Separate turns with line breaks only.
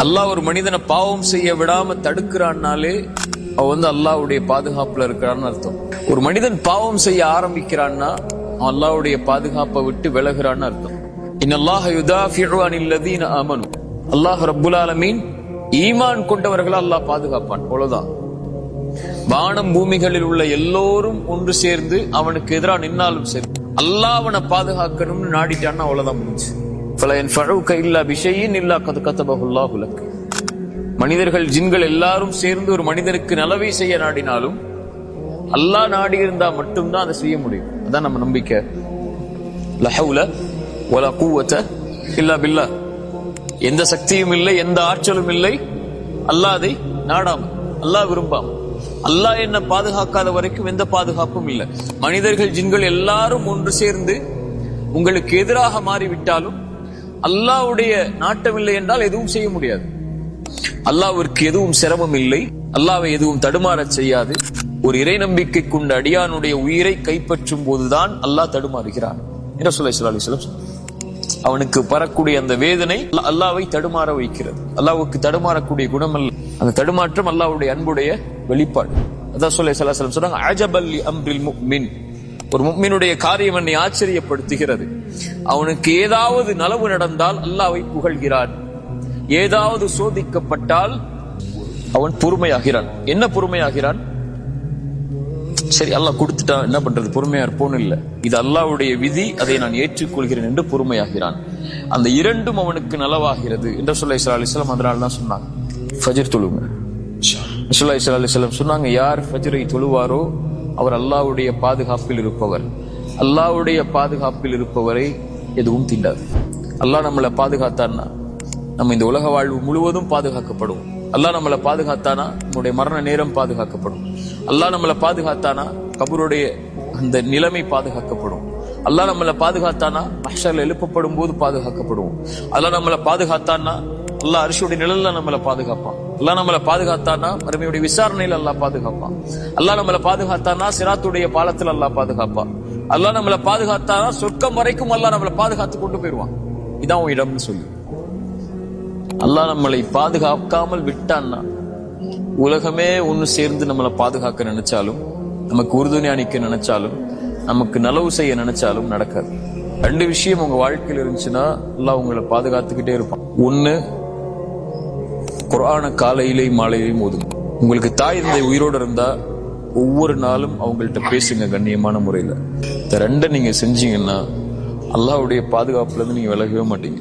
அல்லாஹ் ஒரு மனிதனை பாவம் செய்ய விடாம தடுக்கிறான்னாலே அவன் அல்லாஹ்வுடைய பாதுகாப்புல இருக்கிறான்னு அர்த்தம். ஒரு மனிதன் பாவம் செய்ய ஆரம்பிக்கிறான்னா அவன் அல்லாஹ்வுடைய பாதுகாப்பை விட்டு விலகுறான்னு அர்த்தம். இன்னல்லாஹ யுதாஃபிஉ அனில் லதீன ஆமனு. அல்லாஹ் ரப்புல் ஆலமீன் ஈமான் கொண்டவர்களை அல்லாஹ் பாதுகாப்பான். அவ்வளவுதான். வானம் பூமிகளில் உள்ள எல்லோரும் ஒன்று சேர்ந்து அவனுக்கு எதிராக நின்னாலும் சரி, அல்லாஹ் அவனை பாதுகாக்கணும்னு நாடிட்டான்னா அவ்வளவுதான் முடிஞ்சு. மனிதர்கள் ஜின்கள் எல்லாரும் சேர்ந்து ஒரு மனிதனுக்கு நலவை செய்ய நாடினாலும் அல்லாஹ் நாடி இருந்தா மட்டும்தான் அதை செய்ய முடியும். அதான் நம்ம நம்பிக்கை. லா ஹவுல வலா குவத இல்லா பில்லாஹ். எந்த சக்தியும் இல்லை, எந்த ஆற்றலும் இல்லை அல்லாஹ் அதை நாடாம, அல்லாஹ் விரும்பாம. அல்லாஹ் என்ன பாதுகாக்காத வரைக்கும் எந்த பாதுகாப்பும் இல்லை. மனிதர்கள் ஜின்கள் எல்லாரும் ஒன்று சேர்ந்து உங்களுக்கு எதிராக மாறிவிட்டாலும் அல்லாஹ்வுடைய நாட்டமில்லை என்றால் எதுவும் செய்ய முடியாது. அல்லாஹ்விற்கு எதுவும் சிரமம் இல்லை, அல்லாஹ்வை எதுவும் தடுமாறச் செய்யாது. ஒரு இறை நம்பிக்கை கொண்ட அடியானுடைய உயிரை கைப்பற்றும் போதுதான் அல்லாஹ் தடுமாறுகிறான் என்று ஸல்லல்லாஹு அலைஹி வஸல்லம். அவனுக்கு பரக்கூடிய அந்த வேதனை அல்லாஹ்வை தடுமாற வைக்கிறது. அல்லாஹ்வுக்கு தடுமாறக்கூடிய குணம் அல்ல, அந்த தடுமாற்றம் அல்லாஹ்வுடைய அன்புடைய வெளிப்பாடு. அதான் ஸல்லல்லாஹு அலைஹி வஸல்லம் சொல்றாங்க, அஜபல் லி அம்ரில் முஃமின். ஒரு முஃமினுடைய காரியம் என்னை ஆச்சரியப்படுத்துகிறது. அவனுக்கு ஏதாவது நலவு நடந்தால் அல்லாஹ்வை புகழ்கிறான், ஏதாவது சோதிக்கப்பட்டால் அவன் பொறுமையாகிறான். என்ன பொறுமையாகிறான்? சரி, அல்லாஹ் கொடுத்துட்டான், என்ன பண்றது, பொறுமையா இருப்போன்னு இல்ல, இது அல்லாஹ்வுடைய விதி, அதை நான் ஏற்றுக்கொள்கிறேன் என்று பொறுமையாகிறான். அந்த இரண்டும் அவனுக்கு நலவாகிறது என்று ஸல்லல்லாஹு அலைஹி வஸல்லம் அதனால தான் சொன்னாங்க, ஃபஜ்ர் தொழுங்க. ஸல்லல்லாஹு அலைஹி வஸல்லம் சொன்னாங்க, யார் ஃபஜ்ரை தொழுவாரோ அவர் அல்லாஹ்வுடைய பாதுகாப்பில் இருப்பவர். அல்லாஹ்வுடைய பாதுகாப்பில் இருப்பவரை எதுவும் தீண்டாது. அல்லாஹ் நம்மளை பாதுகாத்தான்னா நம்ம இந்த உலக வாழ்வு முழுவதும் பாதுகாக்கப்படும். அல்லாஹ் நம்மளை பாதுகாத்தானா நம்முடைய மரண நேரம் பாதுகாக்கப்படும். அல்லாஹ் நம்மளை பாதுகாத்தானா கபருடைய அந்த நிலைமை பாதுகாக்கப்படும். அல்லாஹ் நம்மளை பாதுகாத்தானா மஹ்ஷர்ல எழுப்பப்படும் போது பாதுகாக்கப்படும். அல்லாஹ் நம்மளை பாதுகாத்தானா அல்லாஹ் அர்ஷுடைய நிழல்ல நம்மளை பாதுகாப்பான். அல்லாஹ் நம்மளை பாதுகாத்தானா மறுமையுடைய விசாரணையில் அல்லாஹ் பாதுகாப்பான். அல்லாஹ் நம்மளை பாதுகாத்தானா சிராத்துடைய பாலத்தில் அல்லாஹ் பாதுகாப்பான். அல்லாஹ் நம்மளை பாதுகாத்தானா சொர்க்கம் வரைக்கும் அல்லாஹ் நம்மளை பாதுகாத்து கொண்டு போயிடுவான். இதான் உன் இடம்னு சொல்லி. அல்லாஹ் நம்மளை பாதுகாக்காமல் விட்டான்னா உலகமே ஒன்னு சேர்ந்து நம்மளை பாதுகாக்க நினைச்சாலும், நமக்கு உறுதுணை அணிக்க நினைச்சாலும், நமக்கு நலவு செய்ய நினைச்சாலும் நடக்காது. ரெண்டு விஷயம் உங்க வாழ்க்கையில் இருந்துச்சுன்னா அல்லாஹ் உங்களை பாதுகாத்துக்கிட்டே இருப்பான். ஒண்ணு, குர்ஆனை காலையிலேயும் மாலையிலையும் ஓதுங்க. உங்களுக்கு தாய் தந்தை உயிரோடு இருந்தா ஒவ்வொரு நாளும் அவங்கள்ட்ட பேசுங்க கண்ணியமான முறையில. இந்த ரெண்டை நீங்க செஞ்சீங்கன்னா அல்லாஹ்வுடைய பாதுகாப்புல இருந்து நீங்க விலகவே மாட்டீங்க.